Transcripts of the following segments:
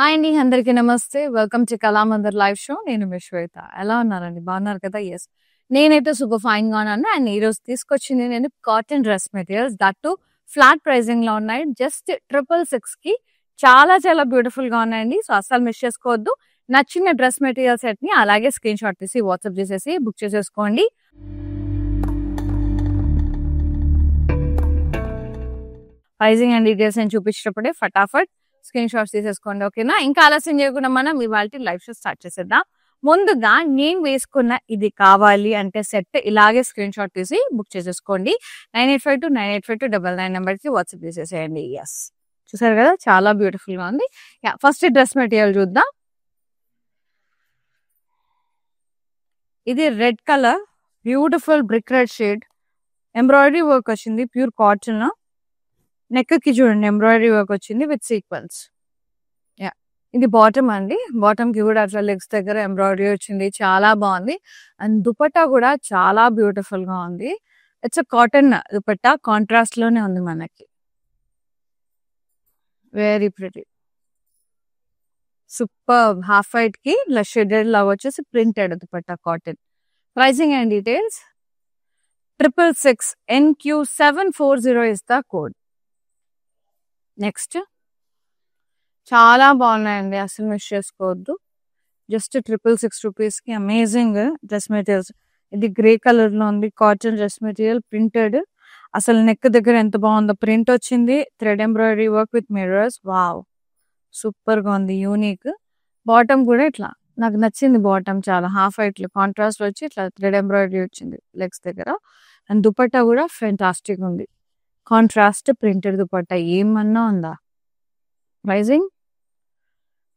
Hi అండి. అందరికీ నమస్తే. Welcome to Kalamandir live show. నేను మీ శ్వేత. ఎలా ఉన్నారండి? బాగున్నారు కదా? యెస్. నేనైతే సూపర్ ఫైన్‌గా ఉన్నాను. అండ్ ఈరోజు తీసుకొచ్చింది నేను cotton dress materials. That too flat ప్రైజింగ్‌లో ఉన్నాయి. జస్ట్ 666కి చాలా చాలా బ్యూటిఫుల్‌గా ఉన్నాయండి. సో, అస్సలు మిస్ చేసుకోవద్దు. నచ్చిన డ్రెస్ మెటీరియల్ సెట్‌ని అలాగే స్క్రీన్‌షాట్ తీసి వాట్సాప్ చేసేసి బుక్ చేసేసుకోండి. ప్రైజింగ్ అండ్ డీటెయిల్స్ నేను చూపించేటప్పుడే ఫటాఫట్ స్క్రీన్‌షాట్స్ తీసేసుకోండి. ఓకేనా? ఇంకా ఆలస్యం చేయకుండా మనం ఇవాల్టి లైవ్ షో స్టార్ట్ చేసేద్దాం. ముందుగా నేను వేసుకున్న ఇది కావాలి అంటే సెట్ ఇలాగే స్క్రీన్‌షాట్ తీసి బుక్ చేసేసుకోండి. 9852985299 నెంబర్‌కి వాట్సాప్ చేసేసేయండి. యెస్. చూసారు కదా? చాలా బ్యూటిఫుల్‌గా ఉంది. యాహ్! ఫస్ట్ డ్రెస్ మెటీరియల్ చూద్దాం. ఇది red colour beautiful brick red shade embroidery work వచ్చింది. Pure cotton. నెక్‌కి చూడండి ఎంబ్రాయిడరీ వర్క్ వచ్చింది విత్ సీక్వెన్స్. యాహ్! ఇది బాటమ్ అండి. బాటమ్‌కి కూడా అట్లా లెగ్స్ దగ్గర ఎంబ్రాయిడరీ వచ్చింది. చాలా బాగుంది. అండ్ దుపట్టా కూడా చాలా బ్యూటిఫుల్‌గా ఉంది. It's a cotton dupatta contrast లోనే ఉంది మనకి. Very pretty. Superb. Half white కి ఇలా షేడెడ్ లాగా వచ్చేసి printed dupatta cotton. Pricing and details 666 NQ740 is the code. Next చాలా బాగున్నాయండి. అసలు మిస్ చేసుకోవద్దు. జస్ట్ 666 రూపీస్‌కి అమేజింగ్ డ్రెస్ మెటీరియల్స్. ఇది గ్రే కలర్ లో ఉంది. Cotton dress material printed. అసలు నెక్ దగ్గర ఎంత బాగుందో ప్రింట్ వచ్చింది. Thread embroidery work with mirrors. Wow! Super గా ఉంది. యూనిక్. బాటమ్ కూడా ఇట్లా నాకు నచ్చింది. బాటమ్ చాలా హాఫ్ వైట్ లో కాంట్రాస్ట్ వచ్చి ఇట్లా థ్రెడ్ ఎంబ్రాయిడరీ వచ్చింది లెగ్స్ దగ్గర. అండ్ దుపట్టా కూడా ఫెంటాస్టిక్ ఉంది. కాంట్రాస్ట్ ప్రింటెడ్ దుపట్టా ఏమన్నా ఉందా? Pricing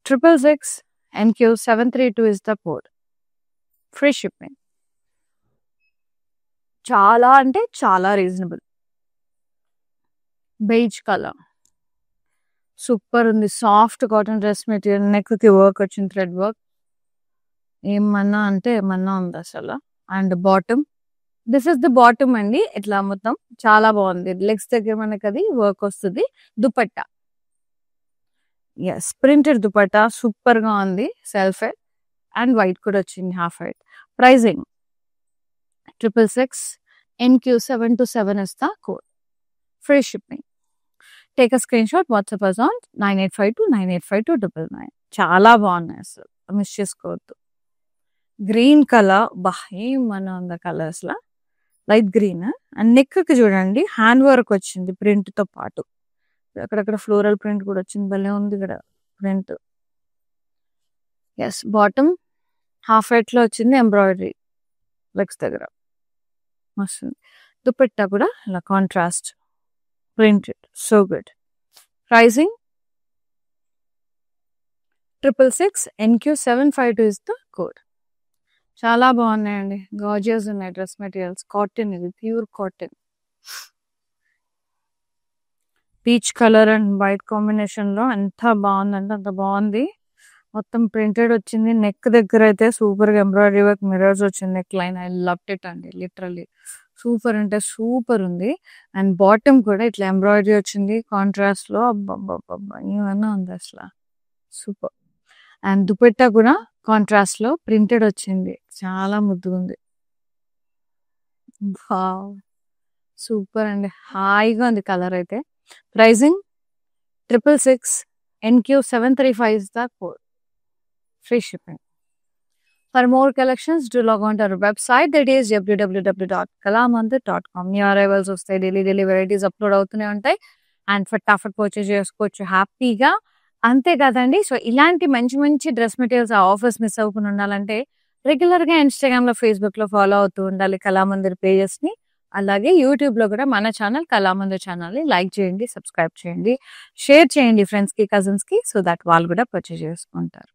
666 NQ732 is the code. Free shipping. చాలా అంటే చాలా రీజనబుల్. బెయిజ్ కలర్ సూపర్ ఉంది. Soft cotton dress material. Neck కి వర్క్ వచ్చింది థ్రెడ్ వర్క్. ఏమన్నా అంటే ఏమన్నా ఉంది అసలు. And bottom this is the bottom అండి. ఇట్లా మొత్తం చాలా బాగుంది. లెగ్స్ దగ్గర మనకి అది వర్క్ వస్తుంది. Dupatta yes printed dupatta super గా ఉంది. సెల్ఫ్ అండ్ వైట్ కూడా వచ్చింది half white. Pricing 666 NQ727 is the code. Free shipping. Take a screenshot, WhatsApp us on 9852985299. చాలా బాగున్నాయి అసలు మిస్ చేసుకోవద్దు. గ్రీన్ కలర్ ఏమన్నా ఉంది colours law light green. And neck కి చూడండి హ్యాండ్ వర్క్ వచ్చింది ప్రింట్ తో పాటు. అక్కడక్కడ ఫ్లోరల్ ప్రింట్ కూడా వచ్చింది. భలే ఉంది ఇక్కడ print. Yes bottom half white లో వచ్చింది ఎంబ్రాయిడరీ లెగ్స్ దగ్గర వస్తుంది. దుపట్టా కూడా ఇలా contrast printed. So good. Pricing 666 NQ752 is the code. చాలా బాగున్నాయండి. గార్జియస్ ఉన్నాయి డ్రెస్ మెటీరియల్స్. కాటన్ ఇది pure cotton. Peach colour and white combination లో ఎంత బాగుందంటే అంత బాగుంది. మొత్తం ప్రింటెడ్ వచ్చింది. నెక్ దగ్గర అయితే సూపర్ గా ఎంబ్రాయిడరీ వర్క్ మిర్రర్స్ వచ్చింది. Neck line I loved it అండి. లిటరల్లీ సూపర్ అంటే సూపర్ ఉంది. అండ్ బాటమ్ కూడా ఇట్లా ఎంబ్రాయిడరీ వచ్చింది కాంట్రాస్ట్ లో. అబ్బబ్బబ్బబ్బా ఏమన్నా ఉంది అసలు. సూపర్. అండ్ దుపట్టా కూడా కాంట్రాస్ట్ లో ప్రింటెడ్ వచ్చింది. చాలా ముద్దుగా ఉంది. వావ్! సూపర్ అండి. హాయిగా ఉంది కలర్ అయితే. Pricing 666 NQ735 is the code. Free shipping. For more collections, do log on to our website, that is www.kalamandir.com. New arrivals వస్తాయి. డైలీ వెరైటీస్ అప్లోడ్ అవుతూనే ఉంటాయి. అండ్ ఫటాఫట్ పర్చేజ్ చేసుకోవచ్చు హ్యాపీగా. అంతే కదండి. సో ఇలాంటి మంచి మంచి డ్రెస్ మెటీరియల్స్ ఆఫర్స్ మిస్ అవ్వకుండా ఉండాలంటే రెగ్యులర్ గా ఇన్స్టాగ్రామ్ లో ఫేస్బుక్ లో ఫాలో అవుతూ ఉండాలి కళామందిర్ పేజెస్ ని. అలాగే యూట్యూబ్ లో కూడా మన ఛానల్ కళామందిర్ ఛానల్ ని లైక్ చేయండి, సబ్స్క్రైబ్ చేయండి, షేర్ చేయండి ఫ్రెండ్స్ కి, కజిన్స్ కి, సో దట్ వాళ్ళు కూడా పర్చేజ్ చేసుకుంటారు.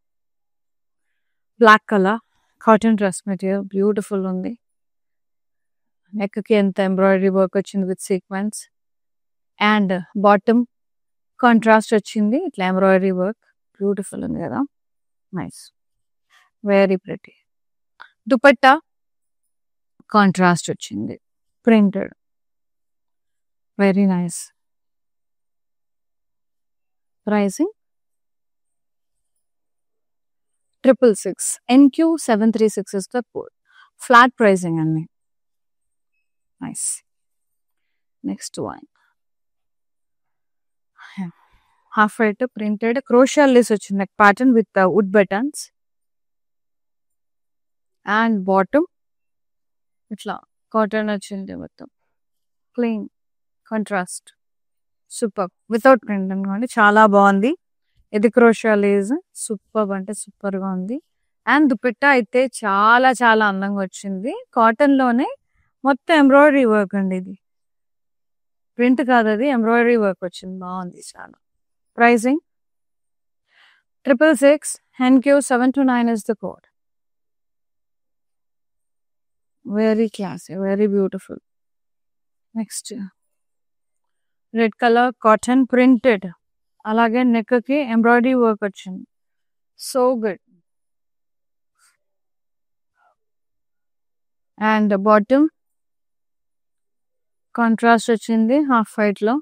Black colour cotton dress material beautiful ఉంది. నెక్ కి ఎంత ఎంబ్రాయిడరీ వర్క్ వచ్చింది with sequence. And bottom contrast వచ్చింది ఇట్లా ఎంబ్రాయిడరీ వర్క్. బ్యూటిఫుల్ ఉంది కదా. Nice. Very pretty. Dupatta contrast వచ్చింది printed. Very nice. Pricing 666 NQ736 is the code. Flat pricing అండి. Nice. Next one. Half white printed crochet lace వచ్చింది pattern with wood buttons and bottom ఇట్లా cotton వచ్చింది మొత్తం plain contrast super without print అనుకోండి చాలా బాగుంది. ఇది క్రోషియా లేస్ సూపర్ అంటే సూపర్ గా ఉంది. అండ్ దుపట్టా అయితే చాలా చాలా అందంగా వచ్చింది. కాటన్ లోనే మొత్తం ఎంబ్రాయిడరీ వర్క్ అండి. ఇది ప్రింట్ కాదు, అది ఎంబ్రాయిడరీ వర్క్ వచ్చింది. బాగుంది చాలా. Pricing 666 NQ729 is the code. Very classy, very beautiful. Next, red colour cotton printed, అలాగే నెక్ కి ఎంబ్రాయిడరీ వర్క్ వచ్చింది. So good. And bottom contrast వచ్చింది హాఫ్ వైట్ లో,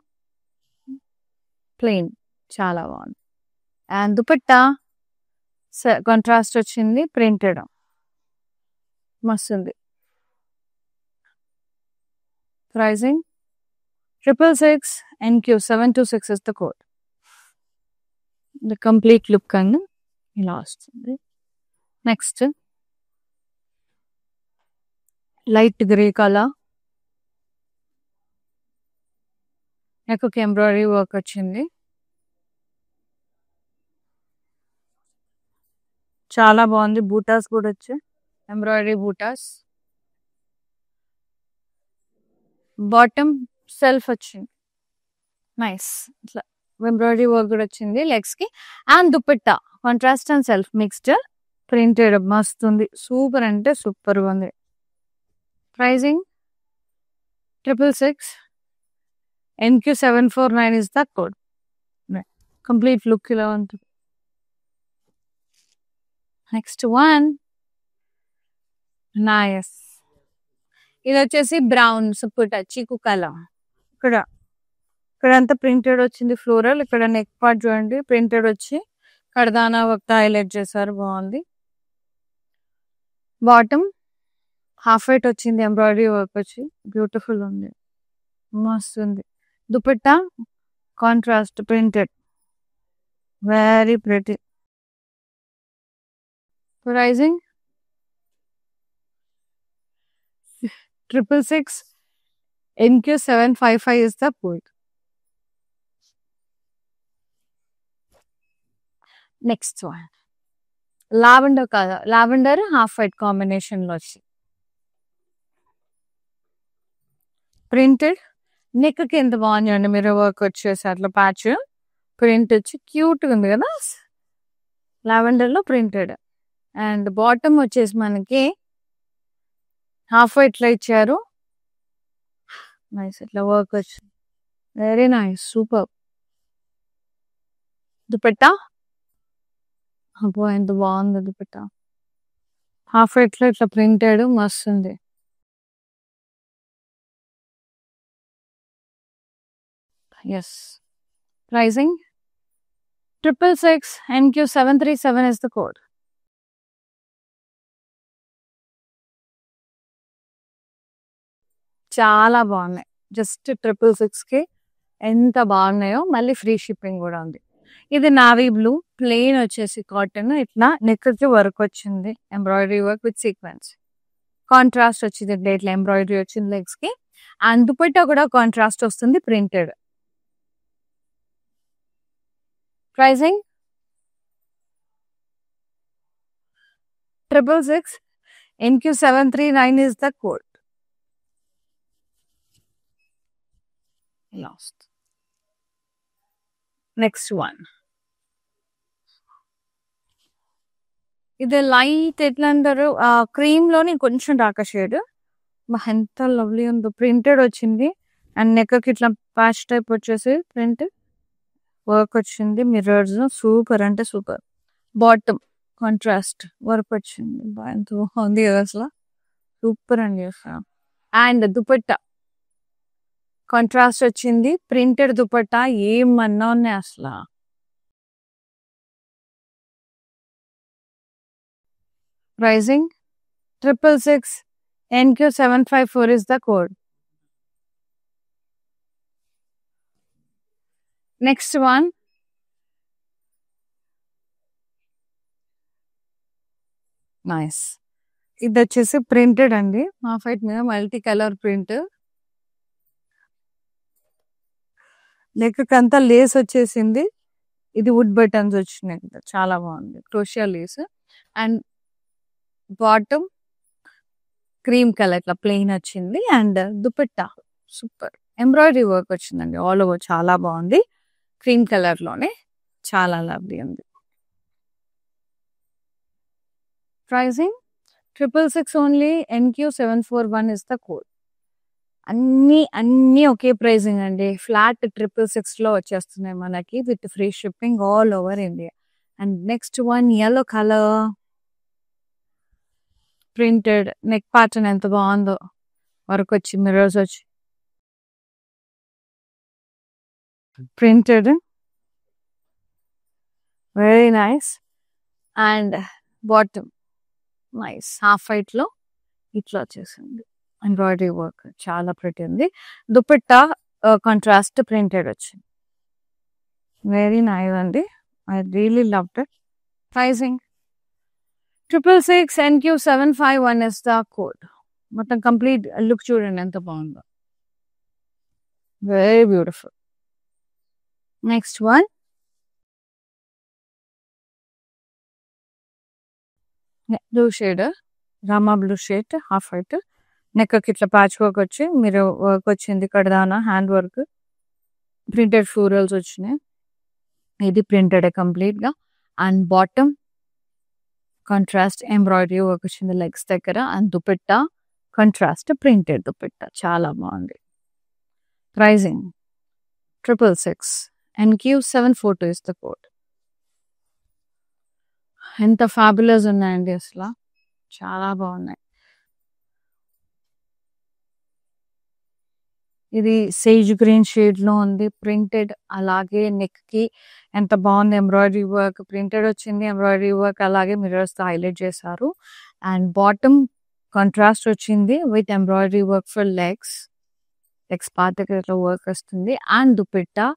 ప్లెయిన్ చాలా బాగుంది. అండ్ దుపట్టా కాంట్రాస్ట్ వచ్చింది ప్రింటెడ్, మస్తుంది. Pricing 666 NQ726 is the code. The complete look అండి ఇలా వస్తుంది. Next light grey colour, neck embroidery work వచ్చింది. చాలా బాగుంది. బూటాస్ కూడా వచ్చాయి, ఎంబ్రాయిడరీ బూటాస్. బాటమ్ సెల్ఫ్ వచ్చింది, నైస్. ఇట్లా ఎంబ్రాయిడరీ వర్క్ కూడా వచ్చింది లెగ్స్ కి. And dupatta contrast and self mixed printed, మస్తుంది. సూపర్ అంటే సూపర్ ఉంది. Pricing 666 NQ749 is the code. Complete look ఇలా ఉంటుంది. Next one nice. ఇది వచ్చేసి బ్రౌన్ సుప్పుట చీకు కలర్. ఇక్కడంతా ప్రింటెడ్ వచ్చింది ఫ్లోరల్. ఇక్కడ నెక్ పార్ట్ చూడండి ప్రింటెడ్ వచ్చి కడదానా వర్క్ హైలైట్ చేశారు, బాగుంది. బాటమ్ హాఫ్ వైట్ వచ్చింది, ఎంబ్రాయిడరీ వర్క్ వచ్చి బ్యూటిఫుల్ ఉంది, మస్తు ఉంది. Dupatta contrast printed, very pretty. Pricing 666 NQ755 is the code. Next one lavender colour, lavender half white combination లో వచ్చి ప్రింటెడ్. నెక్ కి ఎంత బాగుంది అండి, మీరు వర్క్ వచ్చేసి అట్లా ప్యాచ్ ప్రింట్ వచ్చి క్యూట్ ఉంది కదా, లావెండర్ లో ప్రింటెడ్. అండ్ బాటమ్ వచ్చేసి మనకి హాఫ్ వైట్ లో ఇచ్చారు, నైస్. ఇట్లా వర్క్ వచ్చింది, వెరీ నైస్, సూపర్. దుపట్టా అబ్బో ఎంత బాగుంది దుపట్టా, హాఫ్ వైట్ లో ఇట్లా ప్రింటెడ్, మస్తు ఉంది. Yes. Pricing 666 NQ737 is the code. చాలా బాగున్నాయి. జస్ట్ 666 కి ఎంత బాగున్నాయో. మళ్ళీ ఫ్రీ షిప్పింగ్ కూడా ఉంది. ఇది నావీ బ్లూ ప్లెయిన్ వచ్చేసి కాటన్, ఇట్లా నెక్ కి వర్క్ వచ్చింది, embroidery work with sequence. Contrast వచ్చింది, ఇట్లా ఎంబ్రాయిడరీ వచ్చింది లెగ్స్ కి. అండ్ దుపట్టా కూడా కాంట్రాస్ట్ వస్తుంది printed. Pricing 666 NQ739 is the code. Lost. Next one. ఇది లైట్ ఎట్లా అంటారు, క్రీమ్ లోని కొంచెం డార్క్ షేడ్. ఎంత లవ్లీ ఉందో, ప్రింటెడ్ వచ్చింది. అండ్ నెక్ కి ఇట్లా ప్యాచ్ టైప్ వచ్చేసి ప్రింట్ వర్క్ వచ్చింది, మిర్రర్స్. సూపర్ అంటే సూపర్. బాటమ్ కాంట్రాస్ట్ వర్క్ వచ్చింది, ఎంత బాగుంది కదా అసలు, సూపర్ అండి అసలు. అండ్ దుపట్టా కాంట్రాస్ట్ వచ్చింది, ప్రింటెడ్ దుపట్టా, ఏమన్నా ఉన్నాయి అసలు. Pricing 666 NQ754 is the code. Next one, nice. ఇది వచ్చేసి ప్రింటెడ్ అండి, హాఫ్ వైట్ మీద మల్టీ కలర్ ప్రింట్. నెక్ అంతా లేస్ వచ్చేసింది, ఇది వుడ్ బటన్స్ వచ్చినాయి, చాలా బాగుంది, క్రోషియా Lay's. And bottom cream colour ఇట్లా ప్లెయిన్ వచ్చింది. And dupatta super embroidery work వచ్చిందండి ఆల్ ఓవర్, చాలా బాగుంది. క్రీమ్ కలర్ లోనే చాలా లవ్లీ ఉంది. Pricing 666 only. NQ741 is the code. అన్ని ఒకే ప్రైజింగ్ అండి, ఫ్లాట్ 666 లో వచ్చేస్తున్నాయి మనకి with free shipping all over India. And next one yellow colour printed, neck pattern ఎంత బాగుందో, వర్క్ వచ్చి మిర్రర్స్ వచ్చి printed, very nice. And bottom nice half white లో ఇట్లా వచ్చేసింది, ఎంబ్రాయిడరీ వర్క్ చాలా ప్రిటీ ఉంది. దుపట్టా కాంట్రాస్ట్ ప్రింటెడ్ వచ్చింది, వెరీ నైస్ అండి, I really loved it. Pricing 666 NQ751 is the code. మొత్తం కంప్లీట్ లుక్ చూడండి ఎంత బాగుందో, very beautiful. Next one blue shade, Rama blue shade half white, neck ఇట్లా ప్యాచ్ వర్క్ వచ్చి మీరు వర్క్ వచ్చింది, కడదానా హ్యాండ్ వర్క్, ప్రింటెడ్ ఫ్లోరల్స్ వచ్చినాయి, ఇది ప్రింటెడ్ కంప్లీట్ గా. And bottom contrast embroidery work వచ్చింది లెగ్స్ దగ్గర. And dupatta contrast printed dupatta, చాలా బాగుంది. Pricing 666 NQ742 is the code. ఎంత ఫ్యాబులస్ ఉన్నాయండి అసలు, చాలా బాగున్నాయి. ఇది సేజ్ గ్రీన్ షేడ్ లో ఉంది, ప్రింటెడ్, అలాగే నెక్ కి ఎంత బాగుంది, ఎంబ్రాయిడరీ వర్క్ ప్రింటెడ్ వచ్చింది, ఎంబ్రాయిడరీ వర్క్ అలాగే మిర్రర్స్ తో హైలైట్ చేశారు. అండ్ బాటమ్ కాంట్రాస్ట్ వచ్చింది with embroidery work for legs part దగ్గర ఇట్లా వర్క్ వస్తుంది. అండ్ దుపట్టా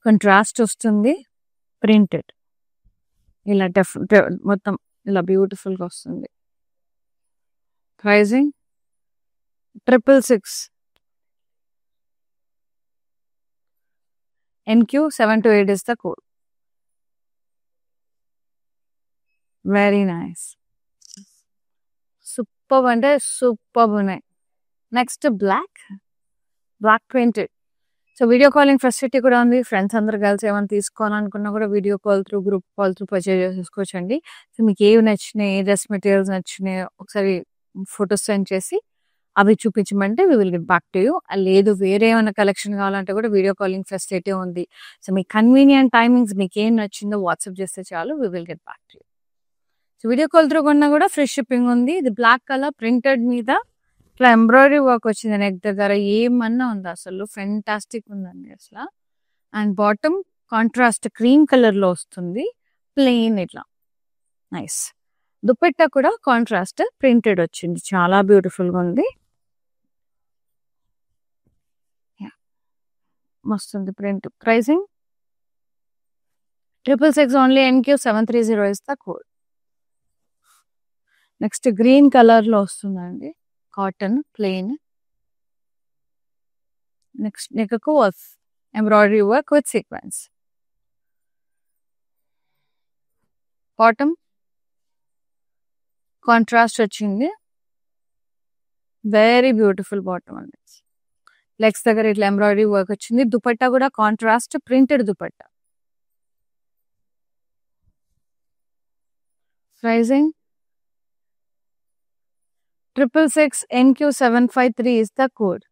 కాంట్రాస్ట్ వస్తుంది, ప్రింటెడ్, ఇలా మొత్తం ఇలా బ్యూటిఫుల్ గా వస్తుంది. Pricing 666 NQ728 is the code. Very nice. Superb అంటే సూపర్ ఉన్నాయి. Next black printed. So video calling facility కూడా ఉంది, ఫ్రెండ్స్ అందరు కలిసి ఏమైనా తీసుకోవాలనుకున్నా కూడా video call through group call through purchase చేసుకోవచ్చండి. సో మీకు ఏవి నచ్చినాయి, ఏ డ్రెస్ మెటీరియల్స్ నచ్చినాయి ఒకసారి ఫొటోస్ సెండ్ చేసి అవి చూపించమంటే we will get back to you. లేదు వేరే ఏమైనా కలెక్షన్ కావాలంటే కూడా వీడియో కాలింగ్ ఫెసిలిటీ ఉంది. సో మీ కన్వీనియంట్ టైమింగ్స్ మీకు ఏం నచ్చిందో వాట్సాప్ చేస్తే చాలు, we will get back to you. So video call through కొన్నా కూడా ఫ్రీ షిప్పింగ్ ఉంది. ఇది బ్లాక్ కలర్ ప్రింటెడ్ మీద ఇట్లా ఎంబ్రాయిడరీ వర్క్ వచ్చింది నెక్ దగ్గర, ఏమన్నా ఉంది అసలు ఫెంటాస్టిక్ ఉందండి అసలు. And bottom contrast cream colour లో వస్తుంది, ప్లెయిన్ ఇట్లా నైస్. దుపట్టా కూడా కాంట్రాస్ట్ ప్రింటెడ్ వచ్చింది, చాలా బ్యూటిఫుల్ గా ఉంది, మస్తుంది print. Pricing 666 only. NQ730 is the code. Next green colour లో వస్తుందండి, కాటన్ ప్లెయిన్, నెక్స్ట్ నెక్కు embroidery work with sequence. Bottom contrast వచ్చింది, వెరీ బ్యూటిఫుల్ బాటమ్ అండి. లెగ్స్ దగ్గర ఇట్లా ఎంబ్రాయిడరీ వర్క్ వచ్చింది. దుపట్టా కూడా contrast printed dupatta. Pricing 666 NQ753 is the code.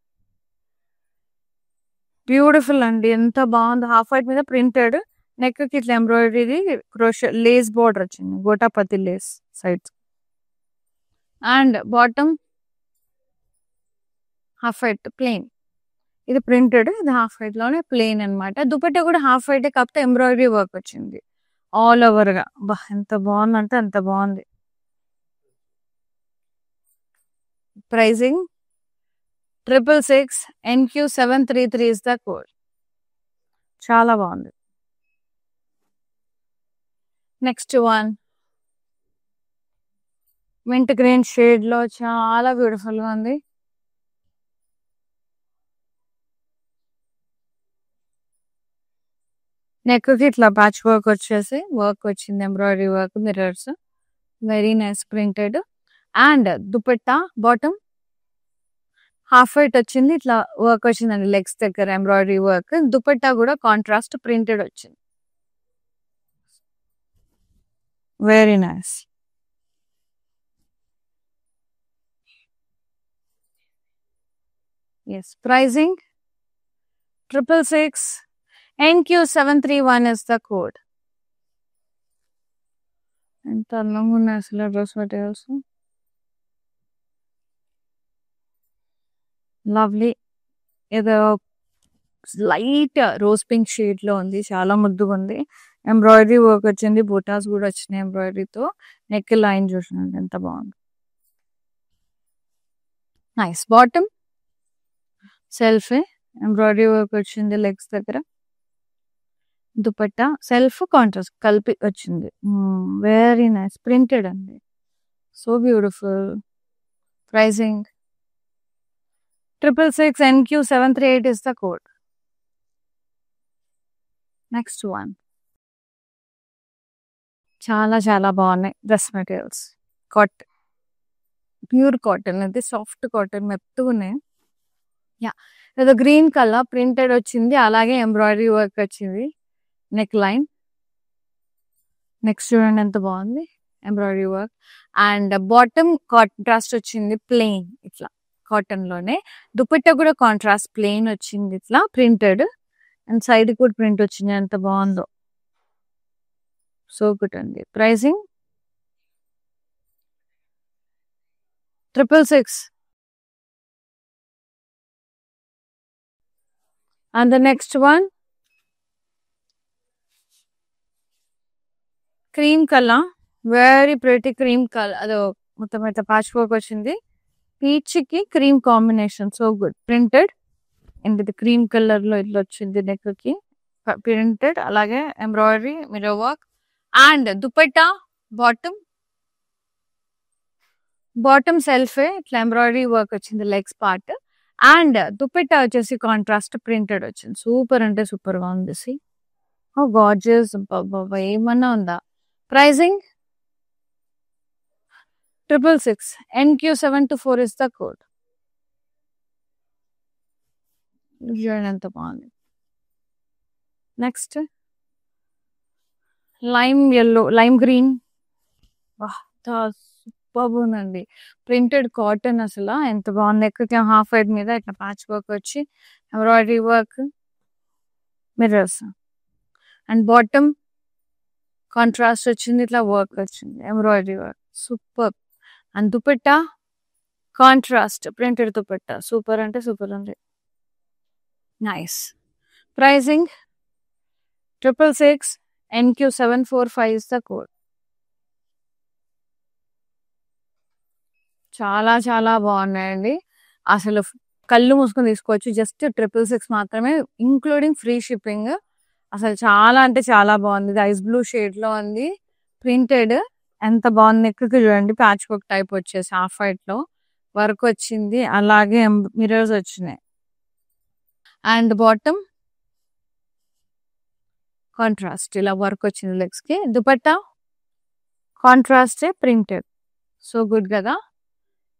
Beautiful అండి, ఎంత బాగుంది, హాఫ్ వైట్ మీద ప్రింటెడ్, నెక్ కి ఇట్లా ఎంబ్రాయిడరీ క్రోషియా లేస్ బార్డర్ వచ్చింది, గోటాపతి lace sides. And bottom half white plain, ఇది ప్రింటెడ్, ఇది హాఫ్ వైట్ లోనే ప్లెయిన్ అనమాట. దుపట్టా కూడా హాఫ్ వైట్ కాకపోతే ఎంబ్రాయిడరీ వర్క్ వచ్చింది ఆల్ ఓవర్ గా. ఎంత బాగుందంటే అంత బాగుంది. Pricing 666 NQ733 is the code. చాలా బాగుంది. Next one mint green shade లో చాలా బ్యూటిఫుల్ గా ఉంది. నెక్ కి ఇట్లా ప్యాచ్ వర్క్ వచ్చేసి వర్క్ వచ్చింది, embroidery work, mirrors, very nice printed. And dupatta bottom half white వచ్చింది, ఇట్లా వర్క్ వచ్చిందండి లెగ్స్ దగ్గర ఎంబ్రాయిడరీ వర్క్. దుపట్టా కూడా కాంట్రాస్ట్ ప్రింటెడ్ వచ్చింది, very nice. Yes, pricing 666 NQ731 is the code. ఎంత అందంగా ఉన్నాయి అసలు డ్రెస్ మెటీరియల్స్, లవ్లీ. ఏదో లైట్ రోజ్ పింక్ షేడ్ లో ఉంది, చాలా ముద్దుగా ఉంది. ఎంబ్రాయిడరీ వర్క్ వచ్చింది, బూటాస్ కూడా వచ్చినాయి ఎంబ్రాయిడరీతో. నెక్ లైన్ చూసినండి ఎంత బాగుంది, nice. Bottom self embroidery work వచ్చింది లెగ్స్ దగ్గర. దుపట్టా సెల్ఫ్ కాంట్రాస్ట్ కలిపి వచ్చింది, వెరీ నైస్ ప్రింటెడ్ అండి, so beautiful. Pricing 666 NQ738 is the code. Next one చాలా చాలా బాగున్నాయి dress materials. Cotton, pure cotton, అది సాఫ్ట్ కాటన్, మెత్తగా ఉన్నాయి. యా, ఏదో గ్రీన్ కలర్ ప్రింటెడ్ వచ్చింది, అలాగే ఎంబ్రాయిడరీ వర్క్ వచ్చింది నెక్ లైన్. నెక్స్ట్ చూడండి ఎంత బాగుంది embroidery work. And bottom contrast వచ్చింది ప్లెయిన్ ఇట్లా కాటన్ లోనే. దుపట్టా కూడా కాంట్రాస్ట్ ప్లెయిన్ వచ్చింది ఇట్లా ప్రింటెడ్. అండ్ సైడ్ కూడా ప్రింట్ వచ్చింది, ఎంత బాగుందో, సో గుడ్ అండి. Pricing 666. And the next one cream colour, very pretty cream colour, అదో మొత్తం అయితే ప్యాచ్ వర్క్ వచ్చింది, పీచ్ కి cream combination, so good. Printed and ఇది క్రీమ్ కలర్ లో ఇట్లా వచ్చింది నెక్ కి ప్రింటెడ్, అలాగే embroidery mirror work. And dupatta bottom self ఇట్లా ఎంబ్రాయిడరీ వర్క్ వచ్చింది లెగ్స్ పార్ట్. అండ్ దుపట్టా వచ్చేసి కాంట్రాస్ట్ ప్రింటెడ్ వచ్చింది, సూపర్ అంటే సూపర్ గా ఉంది. ఓ గార్జియస్, ఏమన్నా ఉందా. Pricing 666 NQ724 is the code. చూడండి ఎంత బాగుంది. Next lime yellow, lime green, super ఉందండి. ప్రింటెడ్ కాటన్, అసలు ఎంత బాగుంది. నెక్ హాఫ్ వైట్ మీద ఇట్లా ప్యాచ్ వర్క్ వచ్చి embroidery work, mirrors. And bottom contrast వచ్చింది, ఇట్లా వర్క్ వచ్చింది embroidery work, super. And dupatta contrast printed dupatta, super అంటే సూపర్ ఉంది, nice. Pricing 666 NQ745 is the code. చాలా చాలా బాగున్నాయండి, అసలు కళ్ళు మూసుకొని తీసుకోవచ్చు. జస్ట్ 666 మాత్రమే, ఇంక్లూడింగ్ ఫ్రీ షిప్పింగ్. అసలు చాలా అంటే చాలా బాగుంది. ఇది ఐస్ బ్లూ షేడ్ లో ఉంది, ప్రింటెడ్, ఎంత బాగుంది. నెక్ కి చూడండి ప్యాచ్ వర్క్ టైప్ వచ్చేసి హాఫ్ వైట్ లో వర్క్ వచ్చింది, అలాగే మిర్రర్స్ వచ్చినాయి. అండ్ బాటమ్ కాంట్రాస్ట్ ఇలా వర్క్ వచ్చింది లెగ్స్ కి. Dupatta contrast printed, so good కదా,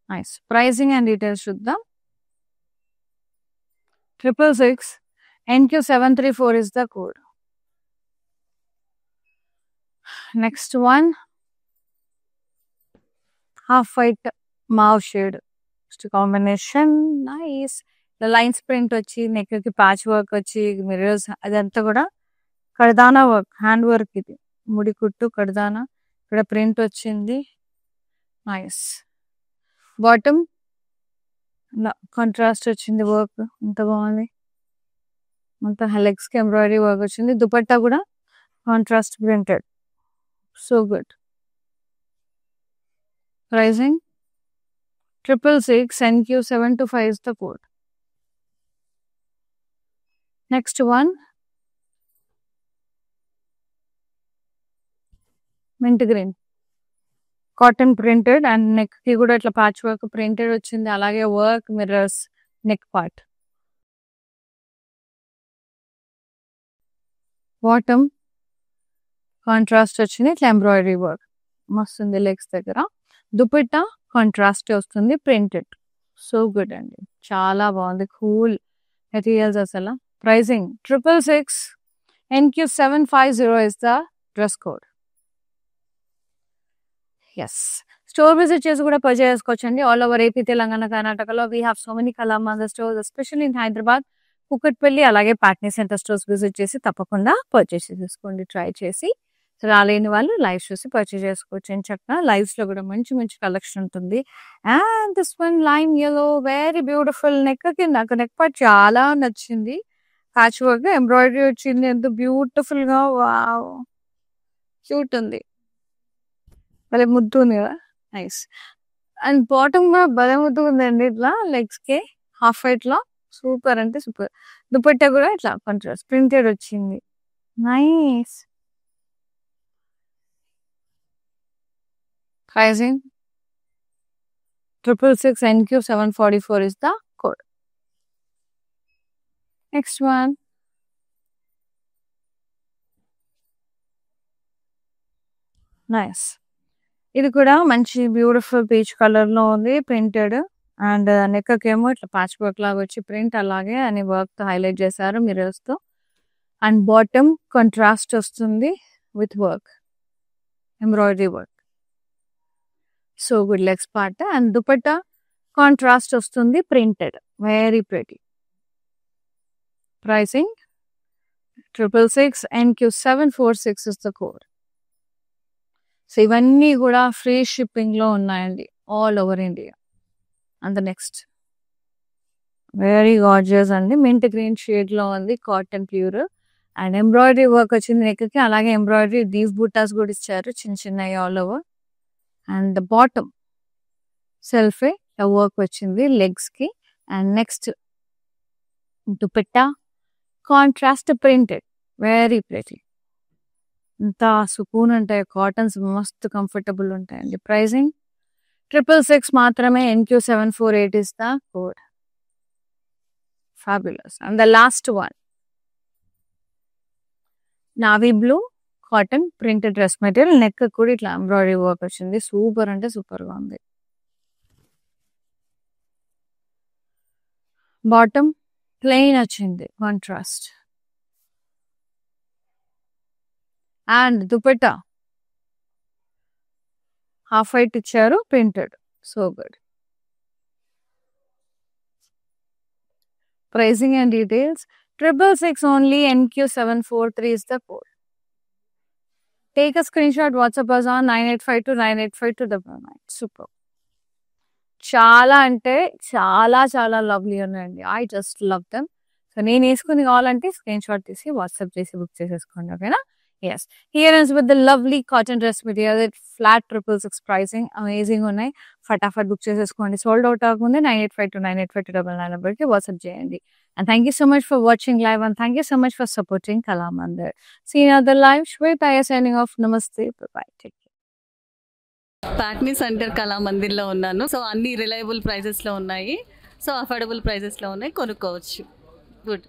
నైస్. ప్రైజింగ్ అండ్ డీటెయిల్స్ చూద్దాం. 666 NQ734 is the code. Next one half white mauve shade combination, nice. Lines print వచ్చి నెక్ కి ప్యాచ్ వర్క్ వచ్చి mirrors, అదంతా కూడా కడదానా వర్క్, హ్యాండ్ వర్క్. ఇది ముడి కుట్టు కడదానా, ఇక్కడ ప్రింట్ వచ్చింది, నైస్. బాటమ్ కాంట్రాస్ట్ వచ్చింది వర్క్, ఎంత బాగుంది. మొత్తం లెగ్స్ కి ఎంబ్రాయిడరీ వర్క్ వచ్చింది. దుపట్టా కూడా contrast printed, so good. Pricing 666 NQ725 is the code. Next one, mint green. Cotton printed and neck ki kuda itla patch work printed ochindi. Alage work mirrors neck part. Bottom contrast వచ్చింది, ఇట్లా embroidery work మస్తుంది legs దగ్గర. Dupatta contrast వస్తుంది, printed. So good అండి, చాలా బాగుంది. Cool materials అసలు. Pricing 666 NQ750 is the dress code. Yes, store visit చేసి కూడా పర్చేస్ చేసుకోవచ్చండి. ఆల్ ఓవర్ ఏపీ, తెలంగాణ, కర్ణాటకలో we have so many Kalamandir stores, especially in Hyderabad, Kukatpally, అలాగే పాట్నీ సెంటర్ స్టోర్స్ విజిట్ చేసి తప్పకుండా పర్చేస్ చేసుకోండి. ట్రై చేసి రాలేని వాళ్ళు లైవ్ చూసి పర్చేస్ చేసుకోవచ్చు. అని చక్కగా లైవ్స్ లో కూడా మంచి మంచి కలెక్షన్ ఉంటుంది. And this one lime yellow, very beautiful. Neck కి నాకు నెక్ పార్ట్ చాలా నచ్చింది. ప్యాచ్ వర్క్ ఎంబ్రాయిడరీ వచ్చింది, ఎంత బ్యూటిఫుల్ గా. వావ్, క్యూట్ ఉంది, భలే ముద్దు ఉంది కదా, నైస్. అండ్ బాటమ్ కూడా భలే ముద్దు ఉందండి, ఇట్లా లెగ్స్ కి హాఫ్ వైట్ లో. సూపర్ అంటే సూపర్. దుపట్టా కూడా ఇట్లా కాంట్రాస్ట్ ప్రింటెడ్ వచ్చింది, nice. Pricing 666 NQ744 is the code. Next one, nice. ఇది కూడా మంచి బ్యూటిఫుల్ పీచ్ కలర్ లో ఉంది, ప్రింటెడ్. అండ్ నెక్ ఏమో ఇట్లా ప్యాచ్ వర్క్ లాగా వచ్చి ప్రింట్ అలాగే అని వర్క్ తో హైలైట్ చేశారు మిర్రర్స్ తో. అండ్ బాటమ్ కాంట్రాస్ట్ వస్తుంది with work, embroidery work. So good legs part. And dupatta contrast వస్తుంది, printed, very pretty. Pricing 666 NQ746 is the code. So ఇవన్నీ కూడా ఫ్రీ షిప్పింగ్ లో ఉన్నాయండి, all over India. And next very gorgeous అండి, mint green shade లో ఉంది, cotton pure. And embroidery work వచ్చింది neck కి, అలాగే ఎంబ్రాయిడరీ దీవ్ బూటాస్ కూడా ఇచ్చారు చిన్న చిన్నవి all over. And the bottom సెల్ఫే work వచ్చింది లెగ్స్ కి. And next dupatta contrast printed, very pretty. ఇంత సుకూన్ ఉంటాయి, కాటన్స్ మస్తు కంఫర్టబుల్ ఉంటాయండి. ప్రైసింగ్ 666 మాత్రమే, NQ748 is the code. Fabulous. And the last one, navy blue cotton printed dress material. Neck కూడా ఇట్లా embroidery work వచ్చింది, సూపర్ అంటే సూపర్ గా ఉంది. బాటమ్ ప్లెయిన్ వచ్చింది, contrast. And dupatta half white ఇచ్చారు, printed. So good. Pricing and details 666 only, NQ743 is the code. Take a screenshot, WhatsApp us on 9852985299. Super. చాలా అంటే చాలా చాలా లవ్లీ ఉన్నాయండి, ఐ జస్ట్ లవ్ దెమ్. సో నేను వేసుకుని కావాలంటే స్క్రీన్ షాట్ తీసి వాట్సాప్ చేసి బుక్ చేసేసుకోండి, ఓకేనా. Yes, here is with the lovely cotton dress material, flat 666 pricing, amazing ఉన్నాయి. ఫటాఫట్ బుక్ చేసేసుకోండి. సోల్డ్ అవుట్ అవ్వకుండా 9852985299 నెంబర్కి వాట్సాప్ చేయండి. And thank you so much for watching live, and thank you so much for supporting Kalamandir. See you another live. Shweta signing off. Namaste. Bye-bye. Take care. Patny centre కళామందిర్లో ఉన్నాను. So అన్ని reliable ప్రైజెస్లో ఉన్నాయి, so affordable ప్రైజెస్లో ఉన్నాయి, కొనుక్కోవచ్చు. Good.